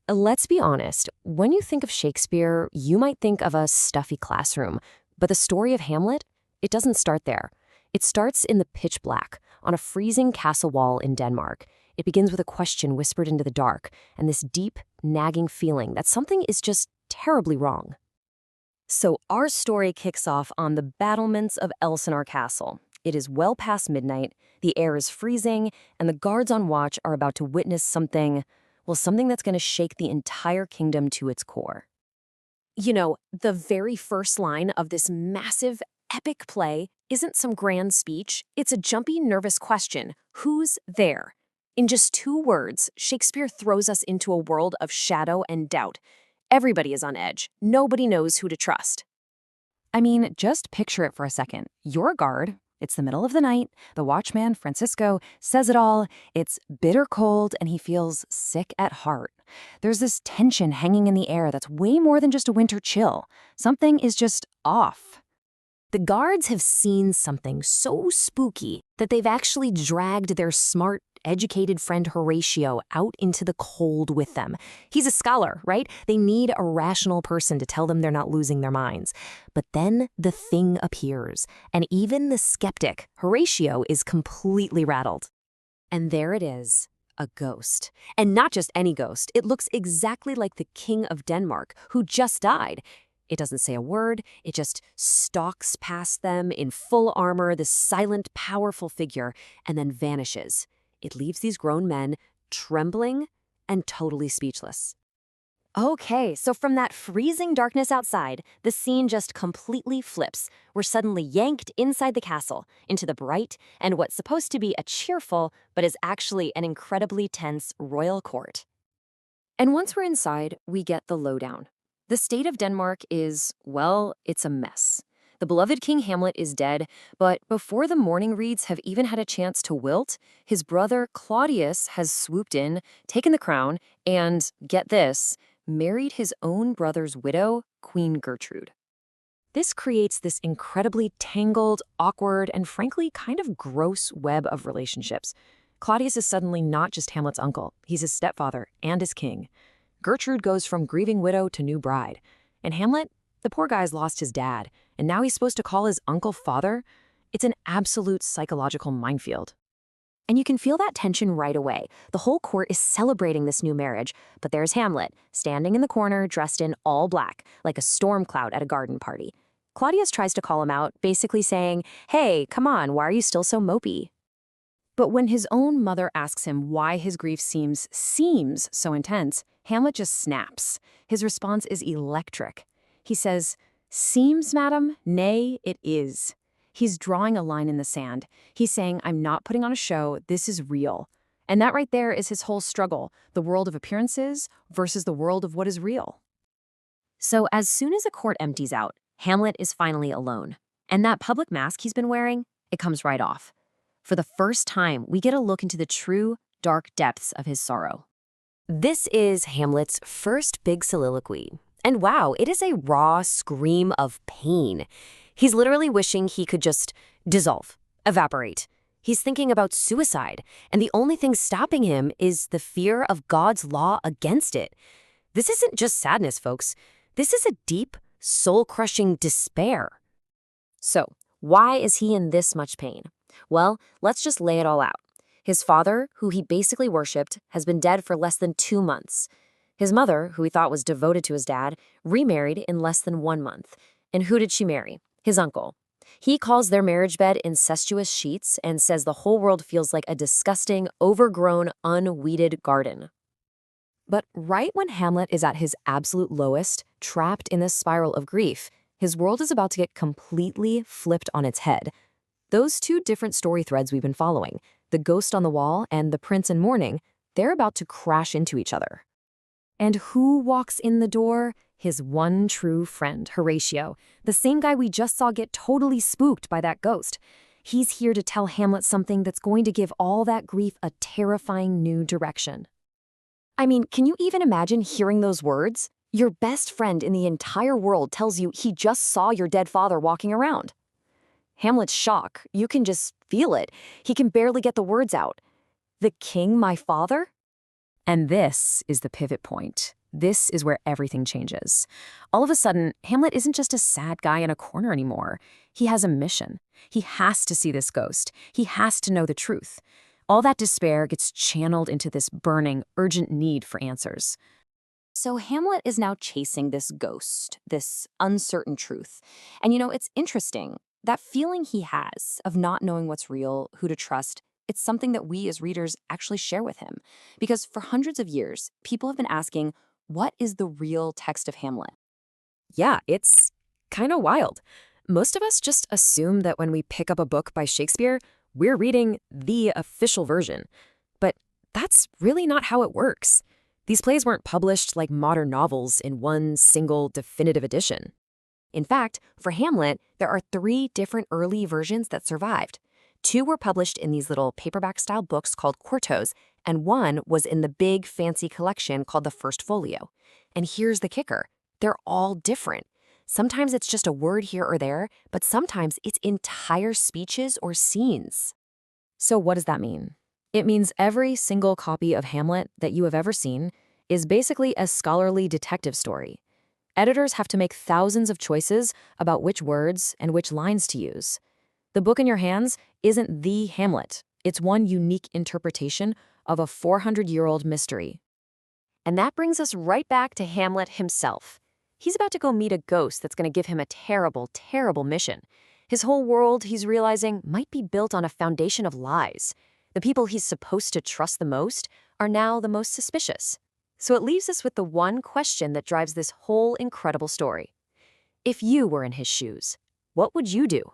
Let's be honest, when you think of Shakespeare, you might think of a stuffy classroom. But the story of Hamlet, it doesn't start there. It starts in the pitch black, on a freezing castle wall in Denmark. It begins with a question whispered into the dark, and this deep, nagging feeling that something is just terribly wrong. So our story kicks off on the battlements of Elsinore Castle. It is well past midnight, the air is freezing, and the guards on watch are about to witness something that's going to shake the entire kingdom to its core. You know, the very first line of this massive, epic play isn't some grand speech. It's a jumpy, nervous question. Who's there? In just 2 words, Shakespeare throws us into a world of shadow and doubt. Everybody is on edge. Nobody knows who to trust. I mean, just picture it for a second. You're a guard. It's the middle of the night. The watchman, Francisco, says it all. It's bitter cold, and he feels sick at heart. There's this tension hanging in the air that's way more than just a winter chill. Something is just off. The guards have seen something so spooky that they've actually dragged their smart, educated friend Horatio out into the cold with them. He's a scholar, right? They need a rational person to tell them they're not losing their minds. But then the thing appears, and even the skeptic, Horatio, is completely rattled. And there it is, a ghost. And not just any ghost. It looks exactly like the King of Denmark, who just died. It doesn't say a word, it just stalks past them in full armor, this silent, powerful figure, and then vanishes. It leaves these grown men trembling and totally speechless. Okay, so from that freezing darkness outside, the scene just completely flips. We're suddenly yanked inside the castle, into the bright and what's supposed to be a cheerful, but is actually an incredibly tense royal court. And once we're inside, we get the lowdown. The state of Denmark is, well, it's a mess. The beloved King Hamlet is dead, but before the mourning reeds have even had a chance to wilt, his brother Claudius has swooped in, taken the crown, and, get this, married his own brother's widow, Queen Gertrude. This creates this incredibly tangled, awkward, and frankly kind of gross web of relationships. Claudius is suddenly not just Hamlet's uncle, he's his stepfather and his king. Gertrude goes from grieving widow to new bride. And Hamlet, the poor guy's lost his dad, and now he's supposed to call his uncle father? It's an absolute psychological minefield. And you can feel that tension right away. The whole court is celebrating this new marriage, but there's Hamlet, standing in the corner, dressed in all black, like a storm cloud at a garden party. Claudius tries to call him out, basically saying, "Hey, come on, why are you still so mopey?" But when his own mother asks him why his grief seems so intense, Hamlet just snaps. His response is electric. He says, "Seems, madam? Nay, it is." He's drawing a line in the sand. He's saying, I'm not putting on a show, this is real. And that right there is his whole struggle, the world of appearances versus the world of what is real. So as soon as a court empties out, Hamlet is finally alone. And that public mask he's been wearing, it comes right off. For the first time, we get a look into the true, dark depths of his sorrow. This is Hamlet's first big soliloquy. And wow, it is a raw scream of pain. He's literally wishing he could just dissolve, evaporate. He's thinking about suicide, and the only thing stopping him is the fear of God's law against it. This isn't just sadness, folks. This is a deep, soul-crushing despair. So, why is he in this much pain? Well, let's just lay it all out. His father, who he basically worshipped, has been dead for less than 2 months. His mother, who he thought was devoted to his dad, remarried in less than 1 month. And who did she marry? His uncle. He calls their marriage bed incestuous sheets and says the whole world feels like a disgusting, overgrown, unweeded garden. But right when Hamlet is at his absolute lowest, trapped in this spiral of grief, his world is about to get completely flipped on its head. Those 2 different story threads we've been following, the ghost on the wall and the prince in mourning, they're about to crash into each other. And who walks in the door? His one true friend, Horatio, the same guy we just saw get totally spooked by that ghost. He's here to tell Hamlet something that's going to give all that grief a terrifying new direction. I mean, can you even imagine hearing those words? Your best friend in the entire world tells you he just saw your dead father walking around. Hamlet's shock, you can just feel it. He can barely get the words out. The king, my father? And this is the pivot point. This is where everything changes. All of a sudden, Hamlet isn't just a sad guy in a corner anymore. He has a mission. He has to see this ghost. He has to know the truth. All that despair gets channeled into this burning, urgent need for answers. So Hamlet is now chasing this ghost, this uncertain truth. And it's interesting. That feeling he has of not knowing what's real, who to trust, it's something that we as readers actually share with him. Because for hundreds of years, people have been asking, what is the real text of Hamlet? Yeah, it's kind of wild. Most of us just assume that when we pick up a book by Shakespeare, we're reading the official version. But that's really not how it works. These plays weren't published like modern novels in one single definitive edition. In fact, for Hamlet, there are 3 different early versions that survived. 2 were published in these little paperback-style books called quartos, and 1 was in the big, fancy collection called the First Folio. And here's the kicker. They're all different. Sometimes it's just a word here or there, but sometimes it's entire speeches or scenes. So what does that mean? It means every single copy of Hamlet that you have ever seen is basically a scholarly detective story. Editors have to make thousands of choices about which words and which lines to use. The book in your hands isn't the Hamlet. It's one unique interpretation of a 400-year-old mystery. And that brings us right back to Hamlet himself. He's about to go meet a ghost that's going to give him a terrible, terrible mission. His whole world, he's realizing, might be built on a foundation of lies. The people he's supposed to trust the most are now the most suspicious. So it leaves us with the one question that drives this whole incredible story. If you were in his shoes, what would you do?